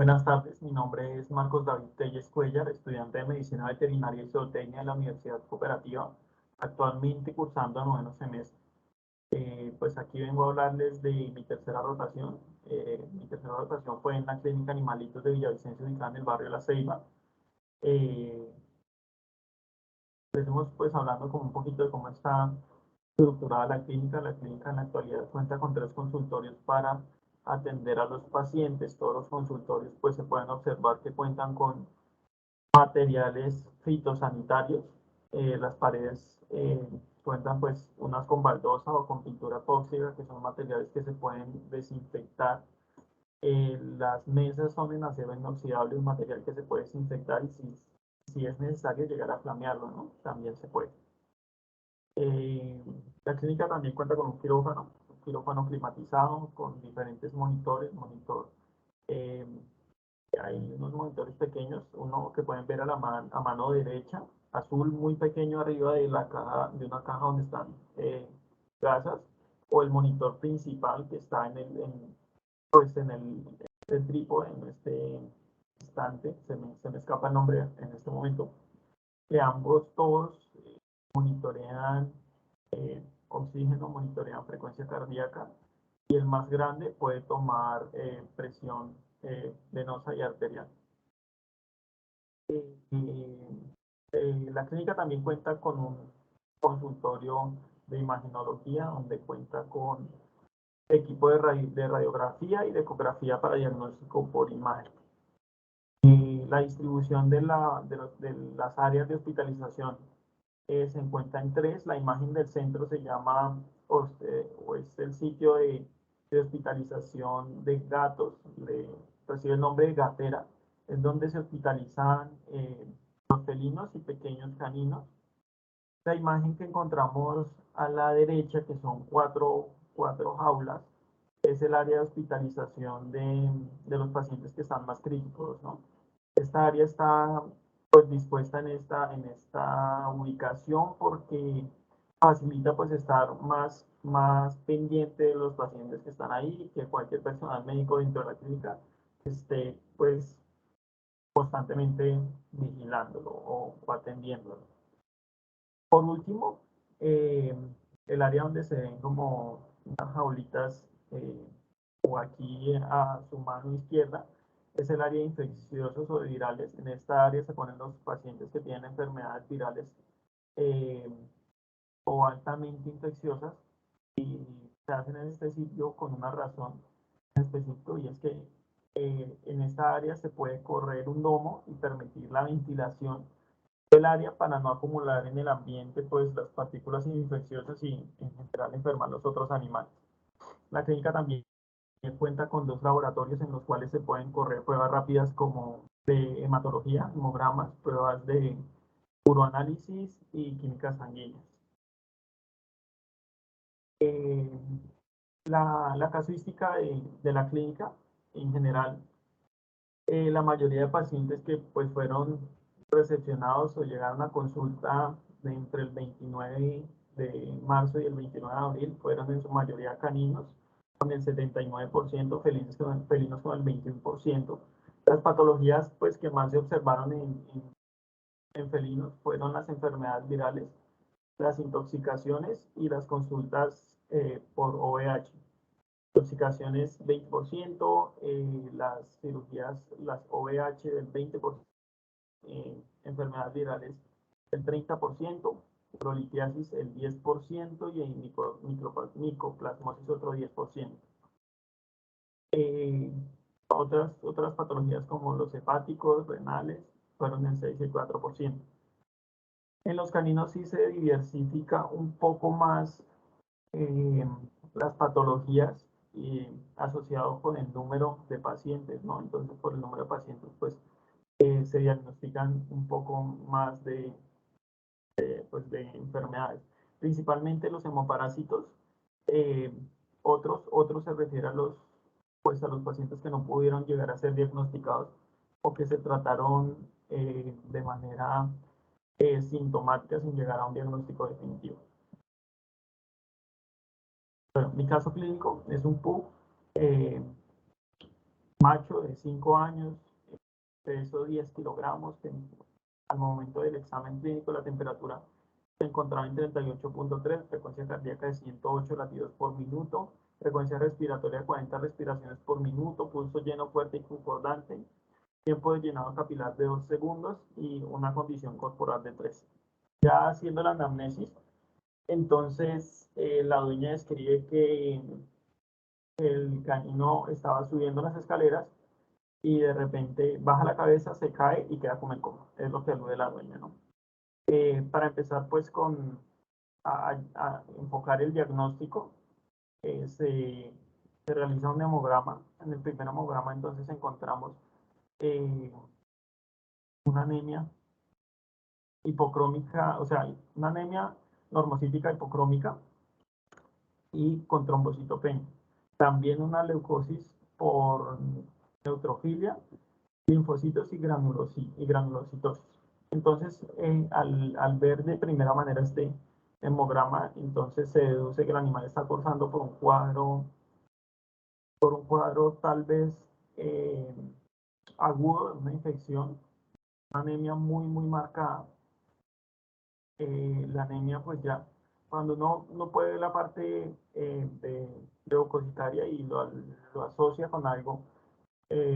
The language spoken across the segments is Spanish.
Buenas tardes, mi nombre es Marcos David Telles Cuellar, estudiante de Medicina Veterinaria y Zootecnia de la Universidad Cooperativa, actualmente cursando noveno semestre. Pues aquí vengo a hablarles de mi tercera rotación. Mi tercera rotación fue en la Clínica Animalitos de Villavicencio, ubicada en el barrio La Ceiba. Eh, Empecemos pues hablando como un poquito de cómo está estructurada la clínica. La clínica en la actualidad cuenta con 3 consultorios para atender a los pacientes. Todos los consultorios pues se pueden observar que cuentan con materiales fitosanitarios. Las paredes cuentan pues unas con baldosa o con pintura tóxica, que son materiales que se pueden desinfectar. Las mesas son en acero inoxidable, un material que se puede desinfectar y si es necesario llegar a flamearlo, ¿no? También se puede. Eh, la clínica también cuenta con un quirófano climatizado con diferentes monitores, eh, hay unos monitores pequeños, uno que pueden ver a mano derecha, azul muy pequeño arriba de la caja, de una caja donde están gasas, o el monitor principal que está pues el trípode, en este instante, se me escapa el nombre en este momento, que ambos todos monitorean oxígeno, monitorean frecuencia cardíaca, y el más grande puede tomar presión venosa y arterial. La clínica también cuenta con un consultorio de imagenología, donde cuenta con equipo de radiografía y de ecografía para diagnóstico por imagen. La distribución de las áreas de hospitalización se encuentra en 3. La imagen del centro se llama, o es el sitio de hospitalización de gatos, recibe el nombre de gatera, es donde se hospitalizan los felinos y pequeños caninos. La imagen que encontramos a la derecha, que son cuatro jaulas, es el área de hospitalización de los pacientes que están más críticos, ¿no? Esta área está pues dispuesta en esta ubicación porque facilita pues estar más pendiente de los pacientes que están ahí, que cualquier personal médico dentro de la clínica esté pues constantemente vigilándolo o atendiéndolo. Por último, eh, el área donde se ven como unas jaulitas o aquí a su mano izquierda es el área de infecciosos o virales. En esta área se ponen los pacientes que tienen enfermedades virales eh, o altamente infecciosas, y se hacen en este sitio con una razón específica, y es que en esta área se puede correr un domo y permitir la ventilación del área para no acumular en el ambiente pues las partículas infecciosas y en general enfermar los otros animales. La clínica también cuenta con 2 laboratorios en los cuales se pueden correr pruebas rápidas como de hematología, hemogramas, pruebas de uroanálisis y químicas sanguíneas. Eh, la casuística de la clínica en general, la mayoría de pacientes que pues fueron recepcionados o llegaron a consulta entre el 29 de marzo y el 29 de abril fueron en su mayoría caninos, con el 79%, felinos con el 21%. Las patologías pues que más se observaron en felinos fueron las enfermedades virales, las intoxicaciones y las consultas por OVH. Intoxicaciones 20%, las cirugías, las OVH del 20%, enfermedades virales el 30%, prolitiasis el 10% y en micoplasmosis otro 10%. Eh, otras patologías como los hepáticos, renales, fueron el 6 y el 4%. En los caninos sí se diversifica un poco más eh, las patologías asociado con el número de pacientes, ¿no? Entonces, por el número de pacientes, pues se diagnostican un poco más pues, de enfermedades, principalmente los hemoparásitos. Eh, otros se refiere pues, a los pacientes que no pudieron llegar a ser diagnosticados o que se trataron de manera sintomática sin llegar a un diagnóstico definitivo. Bueno, mi caso clínico es un PUC. macho de 5 años, peso 10 kilogramos, que al momento del examen clínico la temperatura se encontraba en 38.3, frecuencia cardíaca de 108 latidos por minuto, frecuencia respiratoria de 40 respiraciones por minuto, pulso lleno, fuerte y concordante, tiempo de llenado capilar de 2 segundos y una condición corporal de 3. Ya haciendo la anamnesis, entonces la dueña describe que el canino estaba subiendo las escaleras y de repente baja la cabeza, se cae y queda como en coma. Es lo que alude la dueña, ¿no? Para empezar, pues, a enfocar el diagnóstico, se realiza un hemograma. En el primer hemograma, entonces, encontramos eh, una anemia hipocrómica, o sea, una anemia normocítica hipocrómica y con trombocitopenia. También una leucosis por neutrofilia, linfocitos y granulocitosis. Entonces, al ver de primera manera este hemograma, entonces se deduce que el animal está cursando por un cuadro tal vez eh, agudo de una infección, una anemia muy, muy marcada. La anemia, pues ya, cuando uno no puede ver la parte de leucocitaria y lo asocia con algo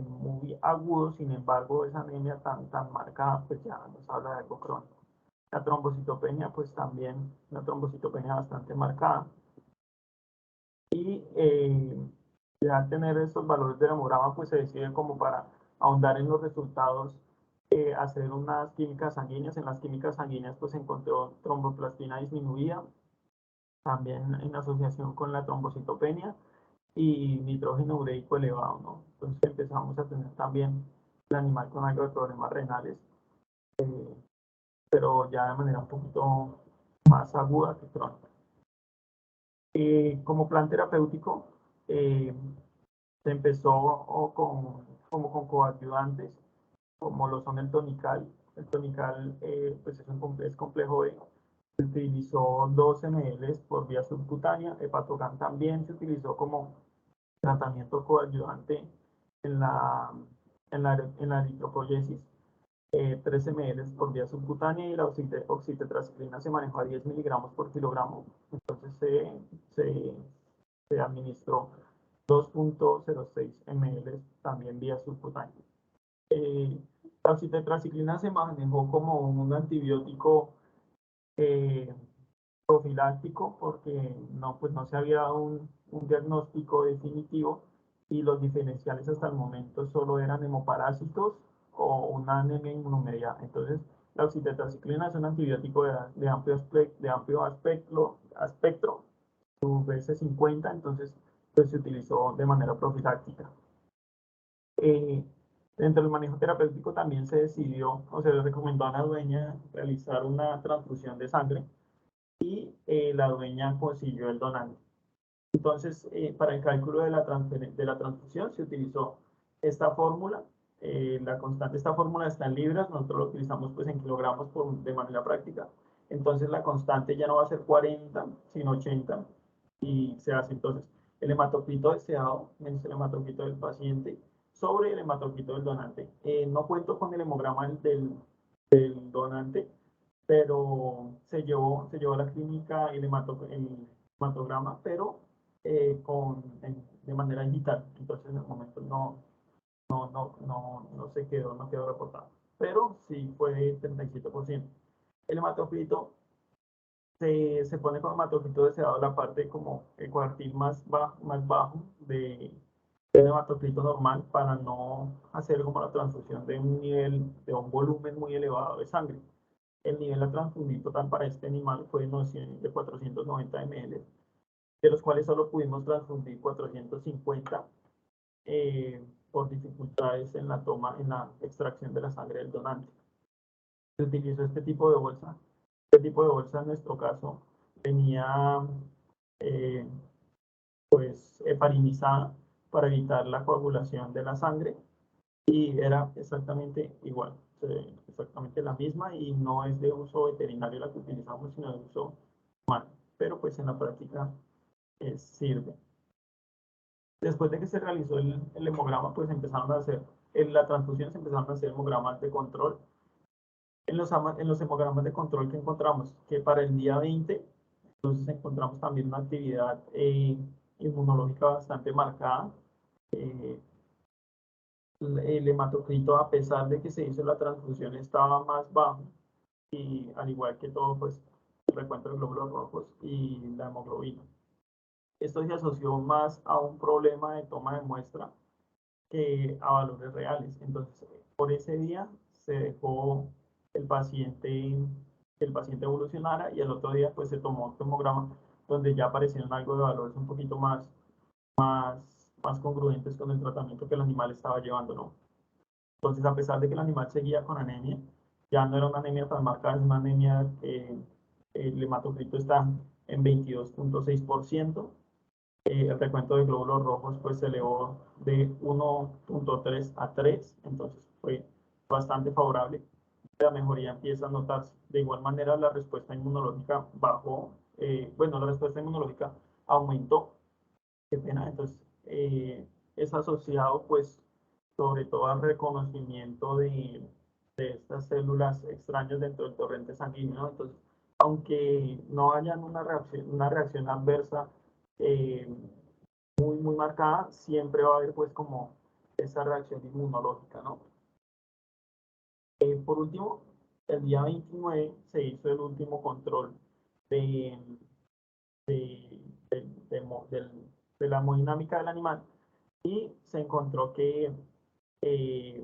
muy agudo, sin embargo, esa anemia tan marcada, pues ya nos habla de algo crónico. La trombocitopenia, pues también una trombocitopenia bastante marcada. Y ya al tener estos valores del hemograma, pues se decide como para ahondar en los resultados, hacer unas químicas sanguíneas. En las químicas sanguíneas, pues se encontró tromboplastina disminuida, también en asociación con la trombocitopenia y nitrógeno ureico elevado, ¿no? Entonces empezamos a tener también el animal con algo de problemas renales, pero ya de manera un poquito más aguda que crónica. Como plan terapéutico, eh, se empezó como con coadyuvantes, como lo son el tonical. El tonical pues es complejo B. Se utilizó 2 ml por vía subcutánea. Hepatogan también se utilizó como tratamiento coadyuvante en la eritropoyesis, 13 ml por vía subcutánea, y la oxitetraciclina se manejó a 10 miligramos por kilogramo. Entonces se administró 2.06 ml también vía subcutánea. La oxitetraciclina se manejó como un antibiótico eh, profiláctico porque pues no se había dado un diagnóstico definitivo y los diferenciales hasta el momento solo eran hemoparásitos o una anemia inmunomediada. Entonces, la oxitetraciclina es un antibiótico de amplio espectro, su BC50, entonces pues, se utilizó de manera profiláctica. Eh, Dentro del manejo terapéutico también se decidió o se le recomendó a la dueña realizar una transfusión de sangre y la dueña consiguió el donante. Entonces, para el cálculo de la transfusión se utilizó esta fórmula, la constante, esta fórmula está en libras, nosotros lo utilizamos pues en kilogramos de manera práctica. Entonces la constante ya no va a ser 40, sino 80 y se hace entonces el hematocrito deseado menos el hematocrito del paciente sobre el hematocrito del donante. No cuento con el hemograma del donante, pero se llevó a la clínica el hematograma, pero de manera digital. Entonces en el momento no se quedó, no quedó reportado. Pero sí fue 37%. El hematocrito se pone con hematocrito deseado la parte como el cuartil más bajo del hematocrito normal para no hacer como la transfusión de un volumen muy elevado de sangre. El nivel a transfundir total para este animal fue de 490 ml, de los cuales solo pudimos transfundir 450 por dificultades en la extracción de la sangre del donante. Se utilizó este tipo de bolsa. Este tipo de bolsa en nuestro caso venía eh, pues heparinizada para evitar la coagulación de la sangre y era exactamente igual, exactamente la misma y no es de uso veterinario la que utilizamos, sino de uso humano, pero pues en la práctica sirve. Después de que se realizó el hemograma, pues empezaron a hacer, en la transfusión se empezaron a hacer hemogramas de control. En los hemogramas de control que encontramos, que para el día 20, entonces encontramos también una actividad inmunológica bastante marcada. Eh, el hematocrito, a pesar de que se hizo la transfusión, estaba más bajo, y al igual que todo, pues el recuento de glóbulos rojos y la hemoglobina. Esto se asoció más a un problema de toma de muestra que a valores reales. Entonces, por ese día se dejó el paciente, que el paciente evolucionara, y el otro día pues se tomó un tomograma donde ya aparecieron algo de valores un poquito más congruentes con el tratamiento que el animal estaba llevando, ¿no? Entonces, a pesar de que el animal seguía con anemia, ya no era una anemia tan marcada, es una anemia que el hematocrito está en 22,6%. El recuento de glóbulos rojos pues se elevó de 1,3 a 3, entonces fue bastante favorable. La mejoría empieza a notarse. De igual manera, la respuesta inmunológica bajó, bueno, la respuesta inmunológica aumentó, qué pena, entonces es asociado pues sobre todo al reconocimiento de estas células extrañas dentro del torrente sanguíneo. Entonces, aunque no hayan una reacción adversa eh, muy marcada, siempre va a haber pues como esa reacción inmunológica, ¿no? Por último, el día 29 se hizo el último control de, de, de, de, de la hemodinámica del animal, y se encontró que eh,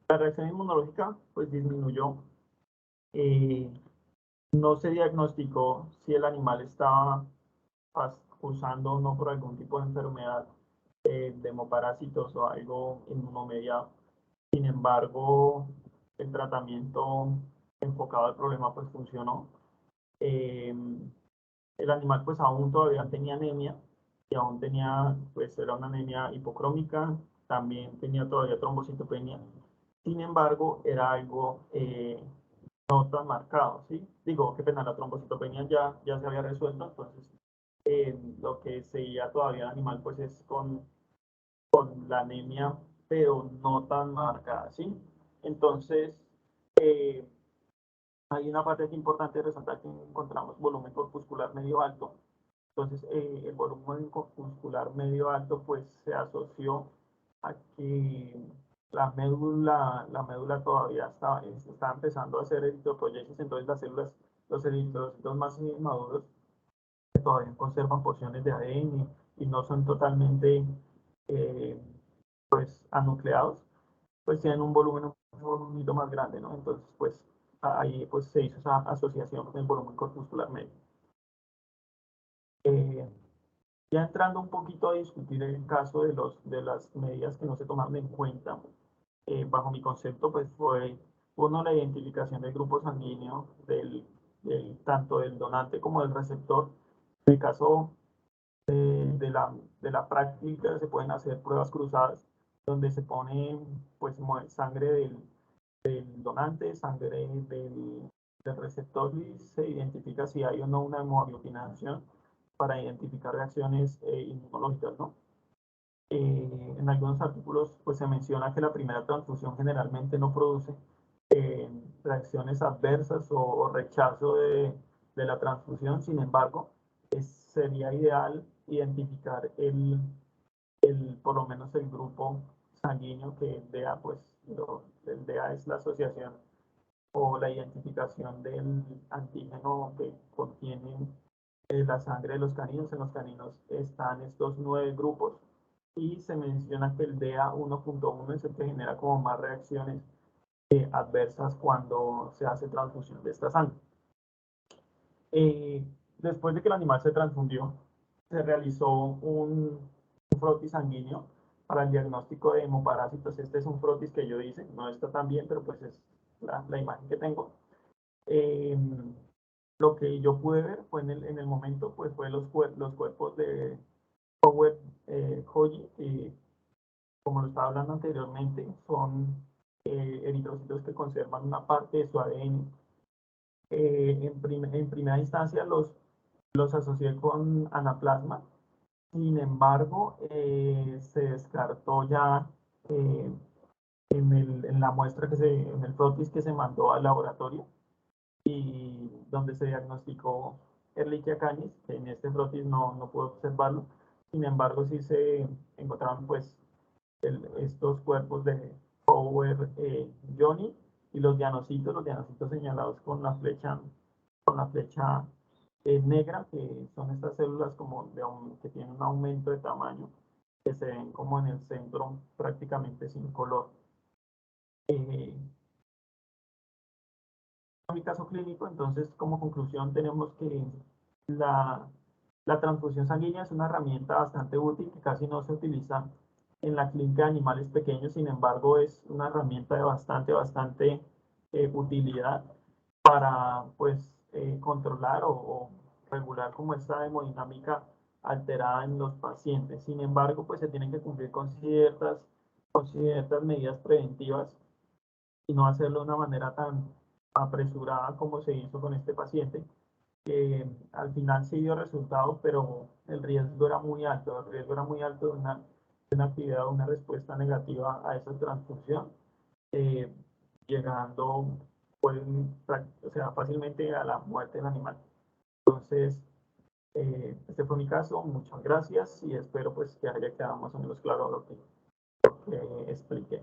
la reacción inmunológica pues disminuyó. Eh, no se diagnosticó si el animal estaba usando o no por algún tipo de enfermedad de hemoparásitos o algo inmunomediado. Sin embargo, el tratamiento enfocado al problema pues funcionó. Eh, el animal pues aún todavía tenía anemia, y aún tenía, pues era una anemia hipocrómica, también tenía todavía trombocitopenia. Sin embargo, era algo no tan marcado, ¿sí? Digo, qué pena, la trombocitopenia ya se había resuelto, entonces lo que seguía todavía el animal pues es con la anemia, pero no tan marcada, ¿sí? Entonces, eh, hay una parte que es importante resaltar, que encontramos volumen corpuscular medio alto. Entonces, el volumen corpuscular medio alto pues se asoció a que la médula todavía está empezando a hacer eritropoyesis. Entonces las células, los eritrocitos más maduros, que todavía conservan porciones de ADN y no son totalmente eh, pues anucleados, pues tienen un volumen un poquito más grande, ¿no? Entonces, pues ahí pues se hizo esa asociación con el volumen corpuscular medio. Eh, Ya entrando un poquito a discutir el caso de las medidas que no se tomaron en cuenta, bajo mi concepto, pues fue, uno, la identificación del grupo sanguíneo, tanto del donante como del receptor. En el caso de la práctica se pueden hacer pruebas cruzadas, donde se pone pues sangre del donante, sangre del receptor, y se identifica si hay o no una hemoaglutinación para identificar reacciones inmunológicas, ¿no? En algunos artículos pues se menciona que la primera transfusión generalmente no produce eh, reacciones adversas o rechazo de la transfusión. Sin embargo, sería ideal identificar por lo menos el grupo sanguíneo, que el DA, pues el DA es la asociación o la identificación del antígeno que contiene la sangre de los caninos. En los caninos están estos 9 grupos, y se menciona que el DA1.1 es el que genera como más reacciones adversas cuando se hace transfusión de esta sangre. Eh, Después de que el animal se transfundió, se realizó un frotis sanguíneo para el diagnóstico de hemoparásitos. Este es un frotis que yo hice, no está tan bien, pero pues es la imagen que tengo. Eh, lo que yo pude ver fue en el momento, pues fue los cuerpos de Howard Koji, que como lo estaba hablando anteriormente, son eritrocitos que conservan una parte de su ADN. En primera instancia los asocié con anaplasma, Sin embargo, se descartó ya en la muestra en el frotis que se mandó al laboratorio y donde se diagnosticó Ehrlichia canis, que en este frotis no pudo observarlo. Sin embargo, sí se encontraron pues estos cuerpos de Power Johnny y los llanocitos señalados con la flecha negra, que son estas células como que tienen un aumento de tamaño, que se ven como en el centro prácticamente sin color. Mi caso clínico, entonces como conclusión tenemos que la, la transfusión sanguínea es una herramienta bastante útil que casi no se utiliza en la clínica de animales pequeños, sin embargo es una herramienta de bastante utilidad para pues controlar o regular como esta hemodinámica alterada en los pacientes. Sin embargo, pues se tienen que cumplir con ciertas medidas preventivas y no hacerlo de una manera tan apresurada como se hizo con este paciente, que al final sí dio resultado, pero el riesgo era muy alto, de una actividad o una respuesta negativa a esa transfusión, eh, llegando pues, o sea, fácilmente a la muerte del animal. Entonces, este fue mi caso, muchas gracias y espero pues que haya quedado más o menos claro lo que expliqué.